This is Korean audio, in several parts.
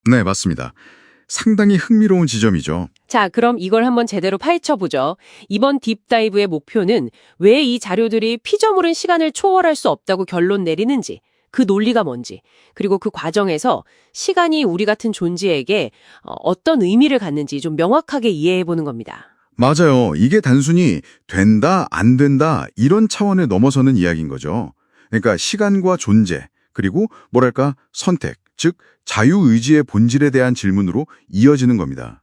네, 맞습니다. 상당히 흥미로운 지점이죠. 자, 그럼 이걸 한번 제대로 파헤쳐보죠. 이번 딥다이브의 목표는 왜 이 자료들이 피조물은 시간을 초월할 수 없다고 결론 내리는지, 그 논리가 뭔지, 그리고 그 과정에서 시간이 우리 같은 존재에게 어떤 의미를 갖는지 좀 명확하게 이해해보는 겁니다. 맞아요. 이게 단순히 된다, 안 된다 이런 차원에 넘어서는 이야기인 거죠. 그러니까 시간과 존재, 그리고 뭐랄까 선택, 즉 자유의지의 본질에 대한 질문으로 이어지는 겁니다.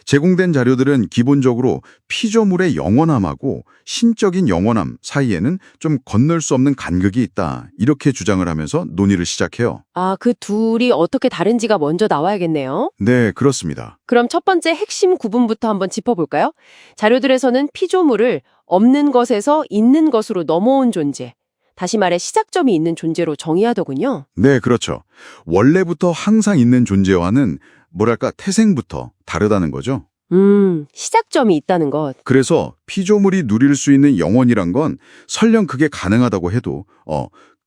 제공된 자료들은 기본적으로 피조물의 영원함하고 신적인 영원함 사이에는 좀 건널 수 없는 간극이 있다. 이렇게 주장을 하면서 논의를 시작해요. 아, 그 둘이 어떻게 다른지가 먼저 나와야겠네요. 네, 그렇습니다. 그럼 첫 번째 핵심 구분부터 한번 짚어볼까요? 자료들에서는 피조물을 없는 것에서 있는 것으로 넘어온 존재, 다시 말해 시작점이 있는 존재로 정의하더군요. 네, 그렇죠. 원래부터 항상 있는 존재와는 뭐랄까 태생부터 다르다는 거죠. 시작점이 있다는 것. 그래서 피조물이 누릴 수 있는 영혼이란 건 설령 그게 가능하다고 해도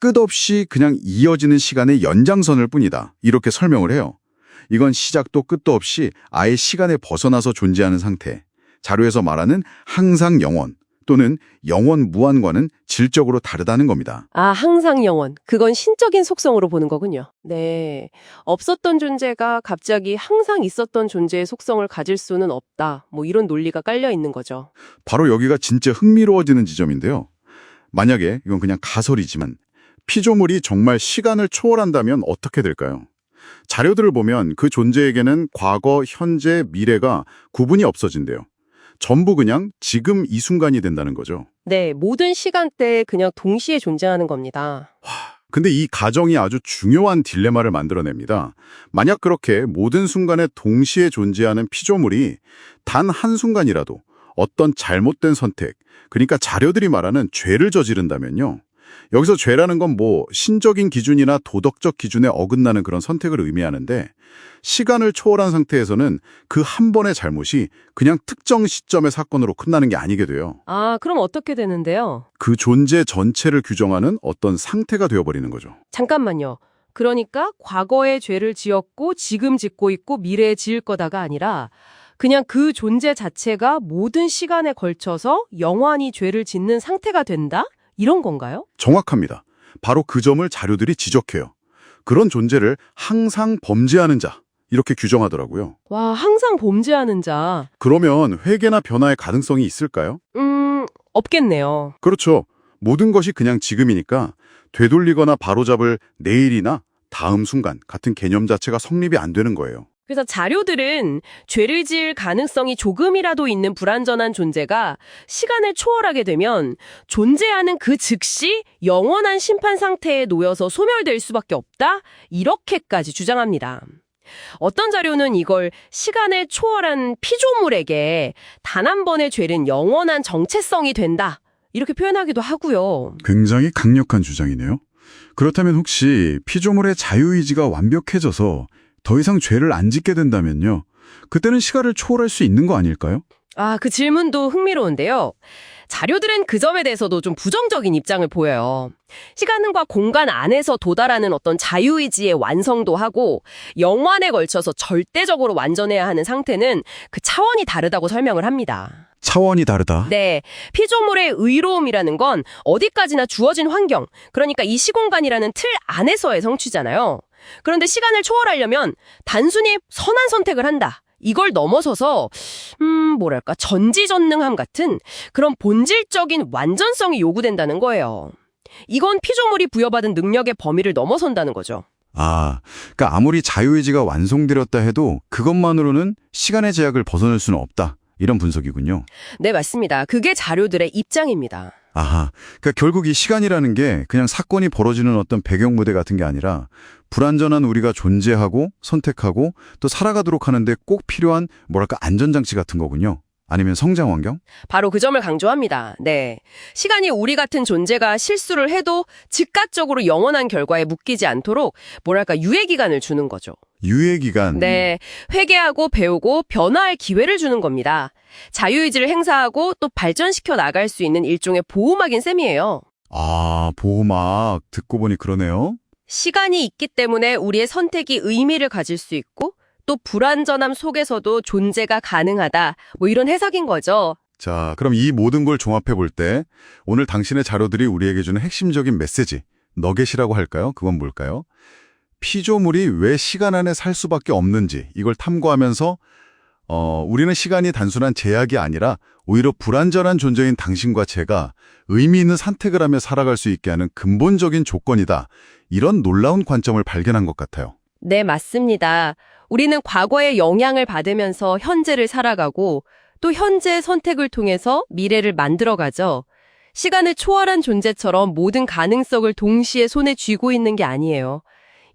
끝없이 그냥 이어지는 시간의 연장선일 뿐이다. 이렇게 설명을 해요. 이건 시작도 끝도 없이 아예 시간에 벗어나서 존재하는 상태. 자료에서 말하는 항상 영원 또는 영원 무한과는 질적으로 다르다는 겁니다. 아, 항상 영원. 그건 신적인 속성으로 보는 거군요. 네. 없었던 존재가 갑자기 항상 있었던 존재의 속성을 가질 수는 없다. 뭐 이런 논리가 깔려 있는 거죠. 바로 여기가 진짜 흥미로워지는 지점인데요. 만약에 이건 그냥 가설이지만 피조물이 정말 시간을 초월한다면 어떻게 될까요? 자료들을 보면 그 존재에게는 과거, 현재, 미래가 구분이 없어진대요. 전부 그냥 지금 이 순간이 된다는 거죠. 네, 모든 시간대에 그냥 동시에 존재하는 겁니다. 근데 이 가정이 아주 중요한 딜레마를 만들어냅니다. 만약 그렇게 모든 순간에 동시에 존재하는 피조물이 단 한순간이라도 어떤 잘못된 선택, 그러니까 자료들이 말하는 죄를 저지른다면요. 여기서 죄라는 건 뭐 신적인 기준이나 도덕적 기준에 어긋나는 그런 선택을 의미하는데 시간을 초월한 상태에서는 그 한 번의 잘못이 그냥 특정 시점의 사건으로 끝나는 게 아니게 돼요. 아, 그럼 어떻게 되는데요? 그 존재 전체를 규정하는 어떤 상태가 되어버리는 거죠. 잠깐만요. 그러니까 과거에 죄를 지었고 지금 짓고 있고 미래에 지을 거다가 아니라 그냥 그 존재 자체가 모든 시간에 걸쳐서 영원히 죄를 짓는 상태가 된다? 이런 건가요? 정확합니다. 바로 그 점을 자료들이 지적해요. 그런 존재를 항상 범죄하는 자, 이렇게 규정하더라고요. 와, 항상 범죄하는 자. 그러면 회개나 변화의 가능성이 있을까요? 없겠네요. 그렇죠. 모든 것이 그냥 지금이니까 되돌리거나 바로잡을 내일이나 다음 순간 같은 개념 자체가 성립이 안 되는 거예요. 그래서 자료들은 죄를 지을 가능성이 조금이라도 있는 불완전한 존재가 시간을 초월하게 되면 존재하는 그 즉시 영원한 심판 상태에 놓여서 소멸될 수밖에 없다? 이렇게까지 주장합니다. 어떤 자료는 이걸 시간을 초월한 피조물에게 단 한 번의 죄는 영원한 정체성이 된다. 이렇게 표현하기도 하고요. 굉장히 강력한 주장이네요. 그렇다면 혹시 피조물의 자유의지가 완벽해져서 더 이상 죄를 안 짓게 된다면요. 그때는 시간을 초월할 수 있는 거 아닐까요? 아, 그 질문도 흥미로운데요. 자료들은 그 점에 대해서도 좀 부정적인 입장을 보여요. 시간과 공간 안에서 도달하는 어떤 자유의지의 완성도 하고 영원에 걸쳐서 절대적으로 완전해야 하는 상태는 그 차원이 다르다고 설명을 합니다. 차원이 다르다. 네, 피조물의 의로움이라는 건 어디까지나 주어진 환경, 그러니까 이 시공간이라는 틀 안에서의 성취잖아요. 그런데 시간을 초월하려면 단순히 선한 선택을 한다. 이걸 넘어서서 뭐랄까 전지전능함 같은 그런 본질적인 완전성이 요구된다는 거예요. 이건 피조물이 부여받은 능력의 범위를 넘어선다는 거죠. 아, 그러니까 아무리 자유의지가 완성되었다 해도 그것만으로는 시간의 제약을 벗어날 수는 없다. 이런 분석이군요. 네, 맞습니다. 그게 자료들의 입장입니다. 아하, 그러니까 결국 이 시간이라는 게 그냥 사건이 벌어지는 어떤 배경무대 같은 게 아니라 불완전한 우리가 존재하고 선택하고 또 살아가도록 하는데 꼭 필요한 뭐랄까 안전장치 같은 거군요. 아니면 성장 환경? 바로 그 점을 강조합니다. 네. 시간이 우리 같은 존재가 실수를 해도 즉각적으로 영원한 결과에 묶이지 않도록 뭐랄까 유예기간을 주는 거죠. 유예기간. 네. 회개하고 배우고 변화할 기회를 주는 겁니다. 자유의지를 행사하고 또 발전시켜 나갈 수 있는 일종의 보호막인 셈이에요. 아, 보호막 듣고 보니 그러네요. 시간이 있기 때문에 우리의 선택이 의미를 가질 수 있고 또 불완전함 속에서도 존재가 가능하다. 뭐 이런 해석인 거죠. 자, 그럼 이 모든 걸 종합해 볼 때 오늘 당신의 자료들이 우리에게 주는 핵심적인 메시지, 너겟이라고 할까요? 그건 뭘까요? 피조물이 왜 시간 안에 살 수밖에 없는지 이걸 탐구하면서 우리는 시간이 단순한 제약이 아니라 오히려 불완전한 존재인 당신과 제가 의미 있는 선택을 하며 살아갈 수 있게 하는 근본적인 조건이다. 이런 놀라운 관점을 발견한 것 같아요. 네, 맞습니다. 우리는 과거의 영향을 받으면서 현재를 살아가고 또 현재의 선택을 통해서 미래를 만들어가죠. 시간을 초월한 존재처럼 모든 가능성을 동시에 손에 쥐고 있는 게 아니에요.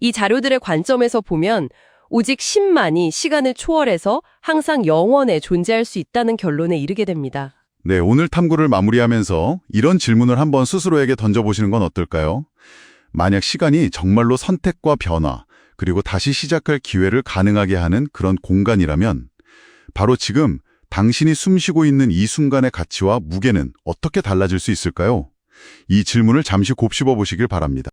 이 자료들의 관점에서 보면 오직 10만이 시간을 초월해서 항상 영원에 존재할 수 있다는 결론에 이르게 됩니다. 네, 오늘 탐구를 마무리하면서 이런 질문을 한번 스스로에게 던져보시는 건 어떨까요? 만약 시간이 정말로 선택과 변화, 그리고 다시 시작할 기회를 가능하게 하는 그런 공간이라면 바로 지금 당신이 숨쉬고 있는 이 순간의 가치와 무게는 어떻게 달라질 수 있을까요? 이 질문을 잠시 곱씹어 보시길 바랍니다.